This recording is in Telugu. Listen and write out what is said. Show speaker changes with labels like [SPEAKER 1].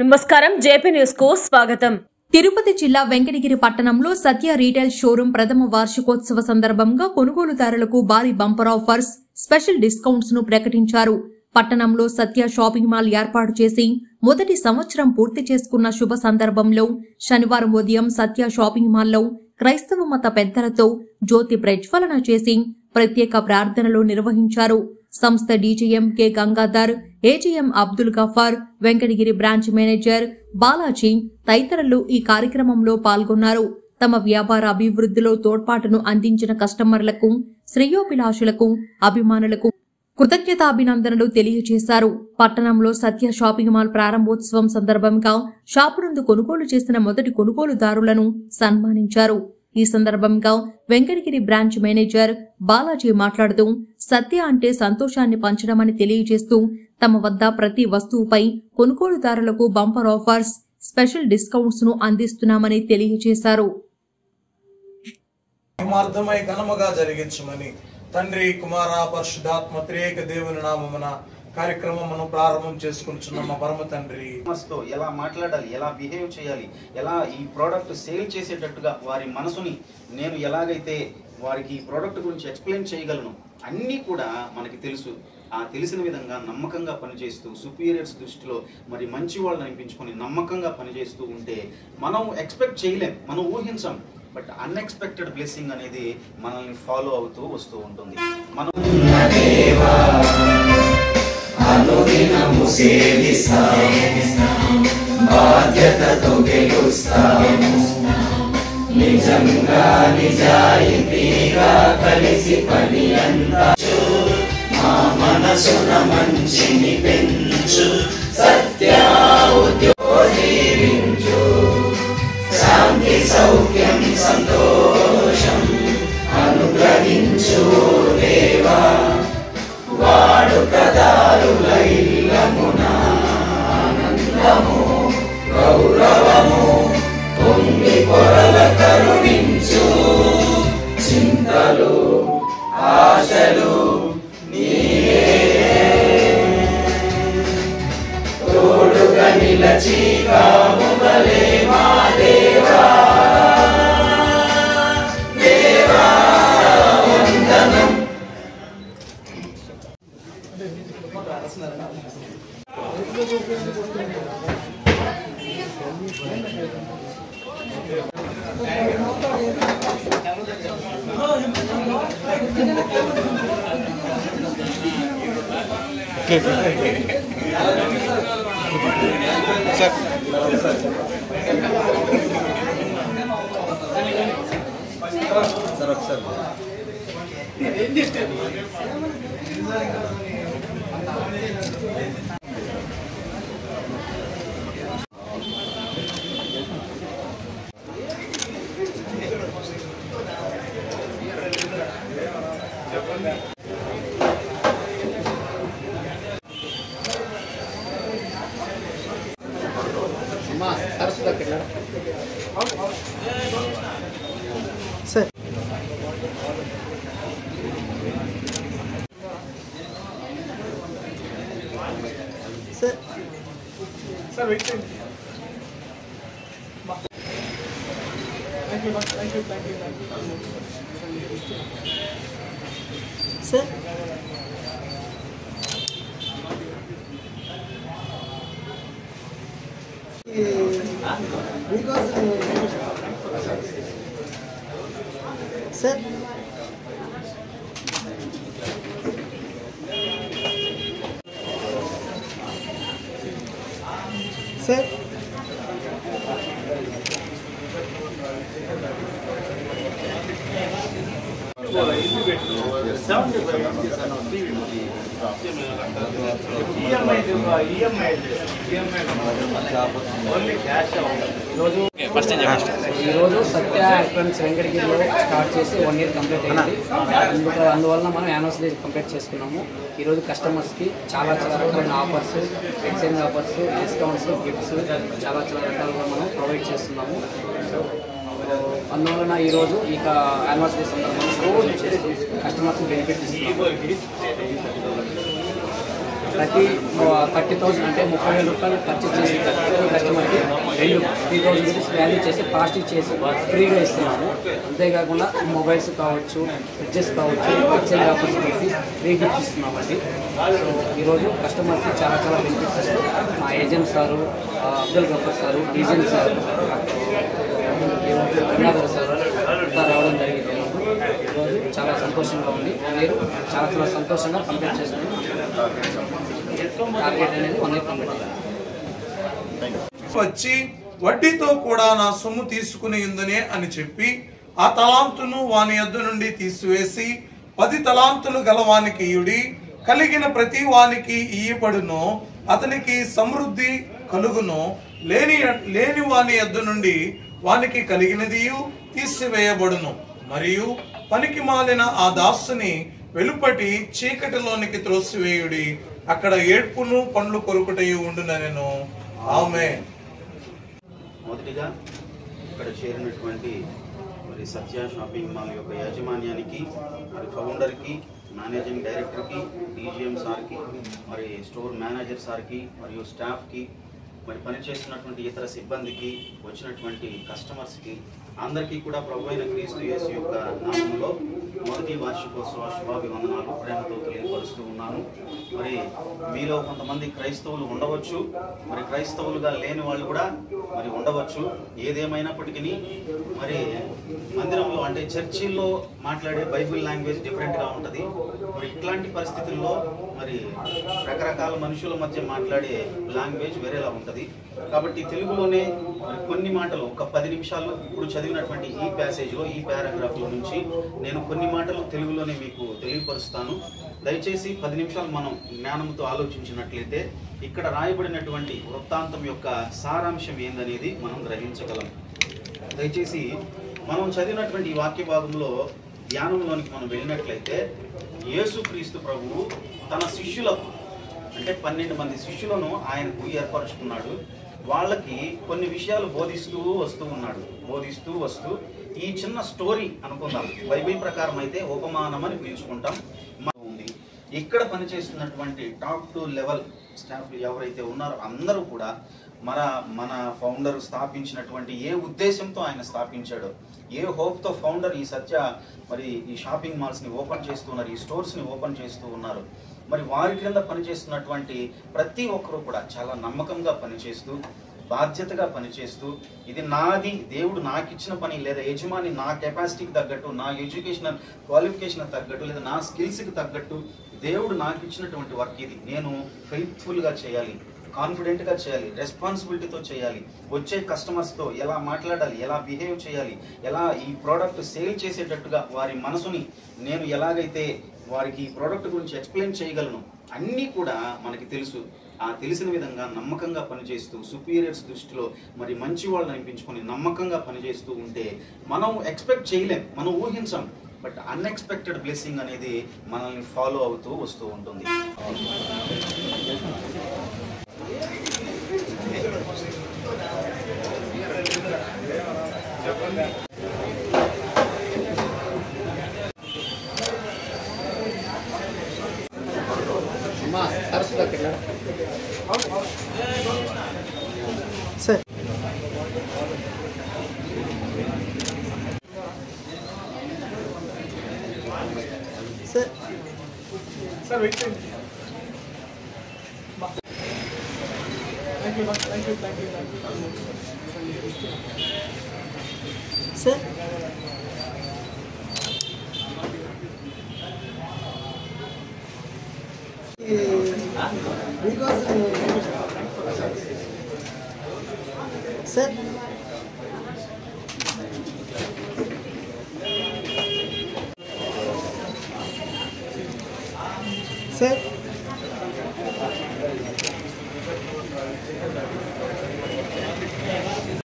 [SPEAKER 1] నమస్కారం జేపీ న్యూస్ కు స్వాగతం.
[SPEAKER 2] తిరుపతి జిల్లా వెంకటగిరి పట్టణంలో సత్య రీటైల్ షోరూం ప్రథమ వార్షికోత్సవ సందర్భంగా కొనుగోలుదారులకు భారీ బంపర్ ఆఫర్స్, స్పెషల్ డిస్కౌంట్స్ ను ప్రకటించారు. పట్టణంలో సత్య షాపింగ్ మాల్ ఏర్పాటు చేసి మొదటి సంవత్సరం పూర్తి చేసుకున్న శుభ సందర్భంలో శనివారం ఉదయం సత్య షాపింగ్ మాల్లో క్రైస్తవ మత పెద్దలతో జ్యోతి ప్రజ్వలన చేసి ప్రత్యేక ప్రార్థనలు నిర్వహించారు. సంస్థ DGM K Gangadhar, AGM Abdul Ghaffar, Venkatagiri branch manager Balaji తదితరులు ఈ కార్యక్రమంలో పాల్గొన్నారు. తమ వ్యాపార అభివృద్ధిలో తోడ్పాటును అందించిన కస్టమర్లకు, శ్రేయోభిలాషులకు, అభిమానులకు కృతజ్ఞతాభినందనలు తెలియజేశారు. పట్టణంలో సత్య షాపింగ్ మాల్ ప్రారంభోత్సవం సందర్భంగా షాపు నందు కొనుగోలు చేసిన మొదటి కొనుగోలుదారులను సన్మానించారు. ఈ సందర్భంగా వెంకటగిరి బ్రాంచ్ మేనేజర్ బాలాజీ మాట్లాడుతూ సత్య అంటే సంతోషాన్ని పంచడమని తెలియజేస్తూ తమ వద్ద ప్రతి వస్తువుపై కొనుగోలుదారులకు బంపర్ ఆఫర్స్, స్పెషల్ డిస్కౌంట్స్ ను అందిస్తున్నామని తెలియజేశారు.
[SPEAKER 3] తండ్రి కుమార పరిశుద్ధాత్మ త్రియేక దేవుని నామమున కార్యక్రమమును ప్రారంభం చేసుకుంటున్నాం. మా పరమ తండ్రి
[SPEAKER 4] ఎలా మాట్లాడాలి, ఎలా బిహేవ్ చేయాలి, ఎలా ఈ ప్రోడక్ట్ సేల్ చేసేటట్టుగా వారి మనసుని నేను ఎలాగైతే వారికి ఈ ప్రోడక్ట్ గురించి ఎక్స్ప్లెయిన్ చేయగలను అన్నీ కూడా మనకి తెలుసు. ఆ తెలిసిన విధంగా నమ్మకంగా పనిచేస్తూ సుపీరియర్స్ దృష్టిలో మరి మంచి వాళ్ళని అనిపించుకొని నమ్మకంగా పనిచేస్తూ ఉంటే మనం ఎక్స్పెక్ట్ చేయలేం, మనం ఊహించం. బట్ అన్ఎక్స్పెక్టెడ్ బ్లెస్సింగ్ అనేది మనల్ని ఫాలో అవుతూ వస్తూ ఉంటుంది. మనం బాధ్యతతో గెలుస్తాము, నిజంగా నిజాయితీగా కలిసి పని అంతా మా మనసున మంచిని పెంచు, సత్య ఉద్యోగించు, శాంతి సౌఖ్యం సంతోషం అనుగ్రహించు దేవా, వాడు ప్రదారుల ఇల్లమున ఆనందము గౌరవము పొంగి పొరల కరుణించు, చింతలు ఆశలు నీవే తోడుగా నిలచి కాములే మా దేవా, దేవా వందనం.
[SPEAKER 5] సార్ సార్ సార్ వెయిట్ చేయండి. సార్ సార్ సార్
[SPEAKER 6] ఈరోజు సత్య ఎలక్ట్రానిక్స్ వెంకటగిరిలో స్టార్ట్ చేసి 1 year కంప్లీట్ అయింది. అందువల్ల మనం యానివర్సరీ కంప్లీట్ చేసుకున్నాము. ఈరోజు కస్టమర్స్కి చాలా రకమైన offers, exchange offers, discounts, gifts చాలా రకాలుగా మనం ప్రొవైడ్ చేస్తున్నాము. అందువలన ఈరోజు ఇక యానివర్సరీ సందర్భంగా కస్టమర్స్కి బెనిఫిట్ ఇస్తున్నాము. ప్రతి 30,000 అంటే 30,000 రూపాయలు పర్చేస్ చేసి కస్టమర్కి 3,000 రూపీస్ వాల్యూ చేసి ప్లాస్టిక్ చేసి ఫ్రీగా ఇస్తున్నాము. అంతేకాకుండా మొబైల్స్ కావచ్చు, ఫ్రిడ్జెస్ కావచ్చు, ఎక్స్చేంజ్ ఆఫర్స్ పెట్టి ఫ్రీ గిఫ్ట్ ఇస్తున్నామండి. సో ఈరోజు కస్టమర్స్కి చాలా చాలా బెనిఫిట్స్ ఇస్తాం. మా agent sir, Abdul Gafar sir, డీజెన్ సారు, గంగాధర్ సారు అంతా రావడం జరిగింది. ఈరోజు చాలా సంతోషంగా ఉంది. మీరు చాలా చాలా సంతోషంగా కంప్లీట్ చేసుకుని టార్గెట్ అనేది 1 year కంప్లీట్ చేయాలి.
[SPEAKER 3] వచ్చి వడ్డీతో కూడా నా సొమ్ము తీసుకుని ఉందనే అని చెప్పి ఆ తలాంతును వాని యొద్ద నుండి తీసివేసి 10 తలాంతులు గలవానికి ఇయుడి, కలిగిన ప్రతి వానికి ఇయ్యబడును, అతనికి సమృద్ధి కలుగును. లేని వాని యొద్ద నుండి వానికి కలిగినది తీసివేయబడును. మరియు పనికి మాలిన ఆ దాసుని వెలుపటి చీకటిలోనికి త్రోసివేయుడి, అక్కడ ఏడ్పును పండ్లు కొరుకుటయు ఉండునెను. ఆమేన్.
[SPEAKER 4] మొదటిగా ఇక్కడ చేరినటువంటి మరి సత్య షాపింగ్ మాల్ యొక్క యాజమాన్యానికి, మరి ఫౌండర్కి, మేనేజింగ్ డైరెక్టర్కి, డీజీఎం సార్కి, మరి స్టోర్ మేనేజర్ సార్కి, మరియు స్టాఫ్కి, మరి పనిచేస్తున్నటువంటి ఇతర సిబ్బందికి, వచ్చినటువంటి కస్టమర్స్కి అందరికీ కూడా ప్రభువైన క్రీస్తు యేసు యొక్క నామంలో మొదటి వార్షికోత్సవ శుభాభివందనాలు ప్రేమతో తెలియపరుస్తూ ఉన్నాను. మరి మీలో కొంతమంది క్రైస్తవులు ఉండవచ్చు, మరి క్రైస్తవులుగా లేని వాళ్ళు కూడా మరి ఉండవచ్చు. ఏదేమైనప్పటికీ మరి మందిరంలో అంటే చర్చిల్లో మాట్లాడే బైబిల్ లాంగ్వేజ్ డిఫరెంట్గా ఉంటుంది. మరి ఇట్లాంటి పరిస్థితుల్లో మరి రకరకాల మనుషుల మధ్య మాట్లాడే లాంగ్వేజ్ వేరేలా ఉంటుంది. కాబట్టి తెలుగులోనే మరి కొన్ని మాటలు ఒక 10 నిమిషాలు ఇప్పుడు చదివినటువంటి ఈ ప్యాసేజ్లో, ఈ పారాగ్రాఫ్లో నుంచి నేను కొన్ని మాటలు తెలుగులోనే మీకు తెలియపరుస్తాను. దయచేసి 10 నిమిషాలు మనం జ్ఞానంతో ఆలోచించినట్లయితే ఇక్కడ రాయబడినటువంటి వృత్తాంతం యొక్క సారాంశం ఏందనేది మనం గ్రహించగలం. దయచేసి మనం చదివినటువంటి ఈ వాక్య భాగంలో ధ్యానంలోనికి మనం వెళ్ళినట్లయితే యేసుక్రీస్తు ప్రభువు తన శిష్యులకు అంటే 12 మంది శిష్యులను ఆయనకు ఏర్పరచుకున్నాడు. వాళ్ళకి కొన్ని విషయాలు బోధిస్తూ వస్తూ ఈ చిన్న స్టోరీ అనుకుందాం, బైబిల్ ప్రకారం అయితే ఉపమానం అని పిలుచుకుంటాం ఉంది. ఇక్కడ పనిచేస్తున్నటువంటి టాప్ 2 లెవెల్ స్టాఫ్ ఎవరైతే ఉన్నారో అందరూ కూడా మన ఫౌండర్ స్థాపించినటువంటి ఏ ఉద్దేశంతో ఆయన స్థాపించాడో, ఏ హోప్తో ఫౌండర్ ఈ సత్య మరి ఈ షాపింగ్ మాల్స్ని ఓపెన్ చేస్తున్నారు, ఈ స్టోర్స్ని ఓపెన్ చేస్తూ ఉన్నారు. మరి వారి క్రింద పనిచేస్తున్నటువంటి ప్రతి ఒక్కరూ కూడా చాలా నమ్మకంగా పనిచేస్తూ, బాధ్యతగా పనిచేస్తూ, ఇది నాది, దేవుడు నాకు ఇచ్చిన పని, లేదా యజమాని నా కెపాసిటీకి తగ్గట్టు, నా ఎడ్యుకేషనల్ క్వాలిఫికేషన్ తగ్గట్టు, లేదా నా స్కిల్స్కి తగ్గట్టు దేవుడు నాకు ఇచ్చినటువంటి వర్క్ ఇది, నేను ఫెయిత్ఫుల్గా చేయాలి, కాన్ఫిడెంట్గా చేయాలి, రెస్పాన్సిబిలిటీతో చేయాలి, వచ్చే కస్టమర్స్తో ఎలా మాట్లాడాలి, ఎలా బిహేవ్ చేయాలి, ఎలా ఈ ప్రోడక్ట్ సేల్ చేసేటట్టుగా వారి మనసుని నేను ఎలాగైతే వారికి ఈ ప్రోడక్ట్ గురించి ఎక్స్ప్లెయిన్ చేయగలను అన్నీ కూడా మనకి తెలుసు. ఆ తెలిసిన విధంగా నమ్మకంగా పనిచేస్తూ, సుపీరియర్స్ దృష్టిలో మరి మంచి వాళ్ళని అనిపించుకొని నమ్మకంగా పనిచేస్తూ ఉంటే మనం ఎక్స్పెక్ట్ చేయలేం, మనం ఊహించాం, బట్ అన్ఎక్స్పెక్టెడ్ బ్లెస్సింగ్ అనేది మనల్ని ఫాలో అవుతూ వస్తూ ఉంటుంది.
[SPEAKER 5] సార్ సార్
[SPEAKER 3] సార్ వెయిట్ చేయండి.
[SPEAKER 5] Sir sir sir